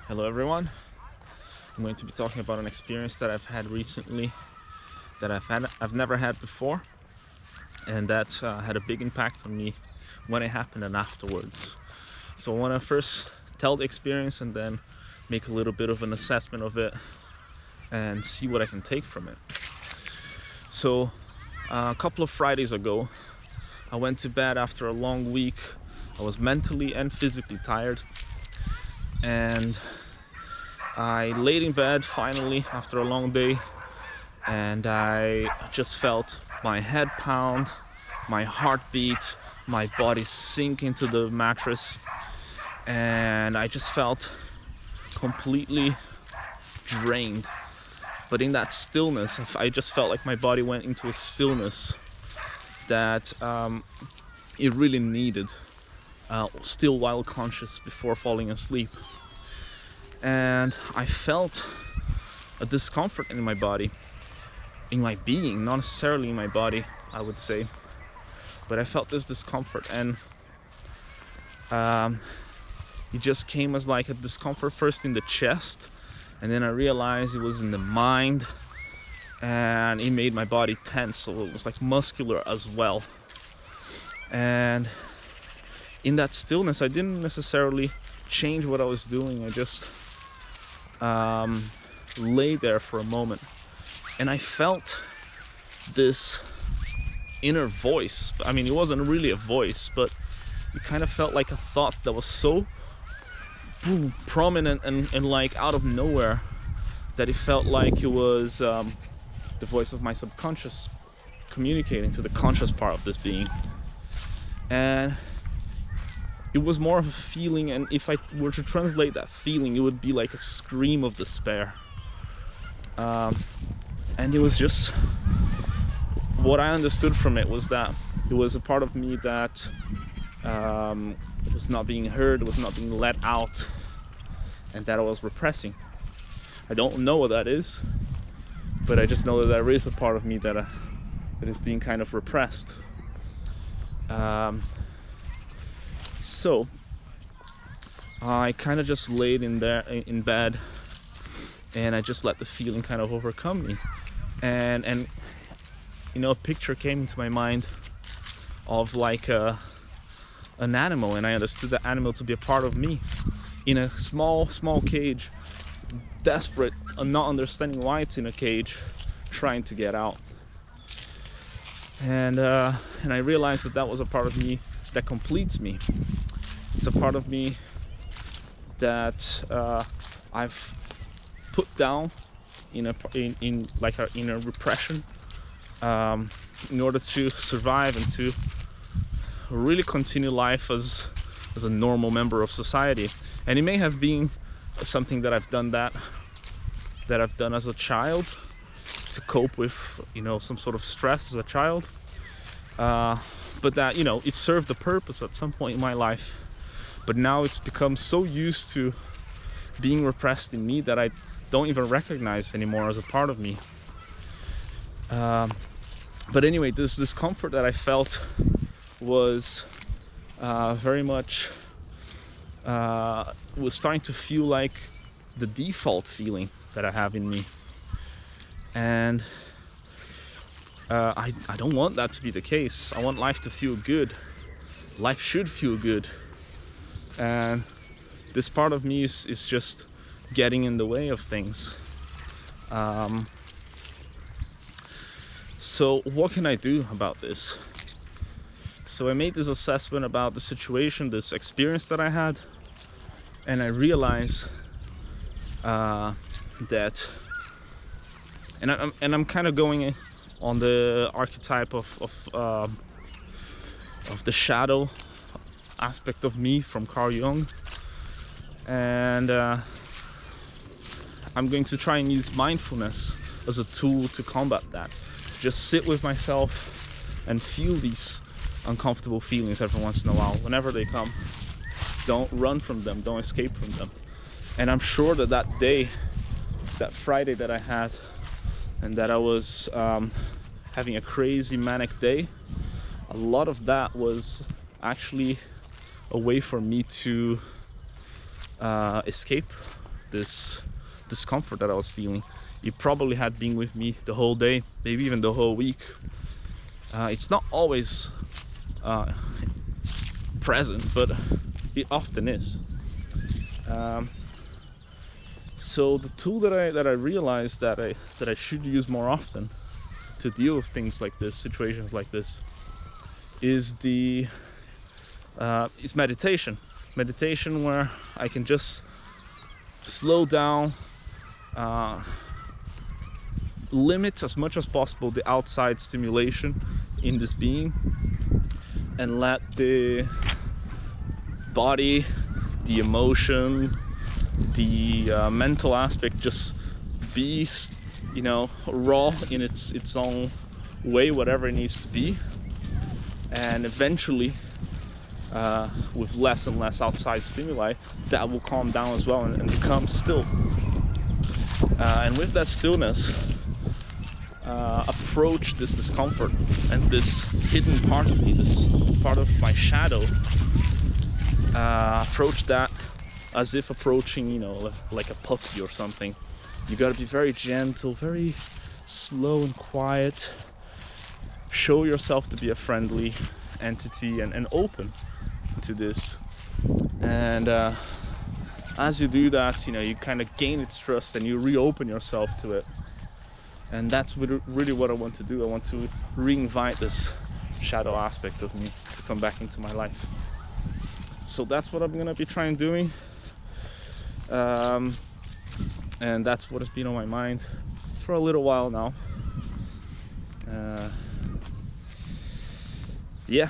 Hello everyone. I'm going to be talking about an experience that I've had recently that I've never had before, and that had a big impact on me when it happened and afterwards. So I want to first tell the experience and then make a little bit of an assessment of it and see what I can take from it. So a couple of Fridays ago, I went to bed after a long week. I was mentally and physically tired, and I laid in bed finally after a long day, and I just felt my head pound, my heart beat, my body sink into the mattress, and I just felt completely drained. But in that stillness, I just felt like my body went into a stillness that it really needed, still while conscious before falling asleep. And I felt a discomfort in my body, in my being, not necessarily in my body, I would say, but I felt this discomfort, and it just came as like a discomfort first in the chest, and then I realized it was in the mind, and it made my body tense, so it was like muscular as well. And in that stillness, I didn't necessarily change what I was doing. I just lay there for a moment, and I felt this inner voice. I mean, it wasn't really a voice, but it kind of felt like a thought that was so prominent and like out of nowhere that it felt like it was the voice of my subconscious communicating to the conscious part of this being. And it was more of a feeling, and if I were to translate that feeling, it would be like a scream of despair. And it was just, what I understood from it was that it was a part of me that was not being heard, was not being let out, and that I was repressing. I don't know what that is, but I just know that there is a part of me that is being kind of repressed. So I kind of just laid in there in bed, and I just let the feeling kind of overcome me, and you know, a picture came into my mind of like an animal, and I understood the animal to be a part of me in a small cage, desperate and not understanding why it's in a cage, trying to get out. And I realized that that was a part of me that completes me. It's a part of me that I've put down in a repression in order to survive and to really continue life as a normal member of society. And it may have been something that I've done as a child to cope with, you know, some sort of stress as a child, but that, you know, it served a purpose at some point in my life. But now it's become so used to being repressed in me that I don't even recognize anymore as a part of me. But anyway, this discomfort that I felt was very much was starting to feel like the default feeling that I have in me. And I don't want that to be the case. I want life to feel good. Life should feel good. And this part of me is just getting in the way of things. So what can I do about this? So I made this assessment about the situation, this experience that I had, and I realized that, and I'm kind of going on the archetype of the shadow aspect of me from Carl Jung, and I'm going to try and use mindfulness as a tool to combat that. Just sit with myself and feel these uncomfortable feelings every once in a while, whenever they come. Don't run from them, don't escape from them. And I'm sure that day, that Friday that I had, and that I was having a crazy manic day, a lot of that was actually a way for me to escape this discomfort that I was feeling. You probably had been with me the whole day, maybe even the whole week. It's not always present, but it often is. So the tool that I realized that I should use more often to deal with things like this, situations like this, is meditation. Meditation, where I can just slow down, limit as much as possible the outside stimulation in this being, and let the body, the emotion, the mental aspect just be, you know, raw in its own way, whatever it needs to be. And eventually, with less and less outside stimuli, that will calm down as well and become still. And with that stillness, approach this discomfort and this hidden part of me, this part of my shadow. Approach that as if approaching, you know, like a puppy or something. You gotta be very gentle, very slow and quiet. Show yourself to be a friendly entity and open to this. And as you do that, you know, you kind of gain its trust and you reopen yourself to it. And that's really what I want to do. I want to re-invite this shadow aspect of me to come back into my life. So that's what I'm gonna be trying doing. And that's what has been on my mind for a little while now. Yeah,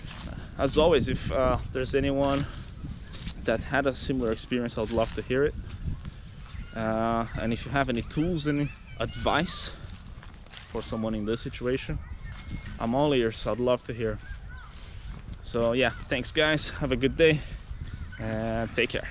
as always, if there's anyone that had a similar experience, I'd love to hear it. And if you have any tools, any advice for someone in this situation, I'm all ears. I'd love to hear. So yeah, thanks guys, have a good day and take care.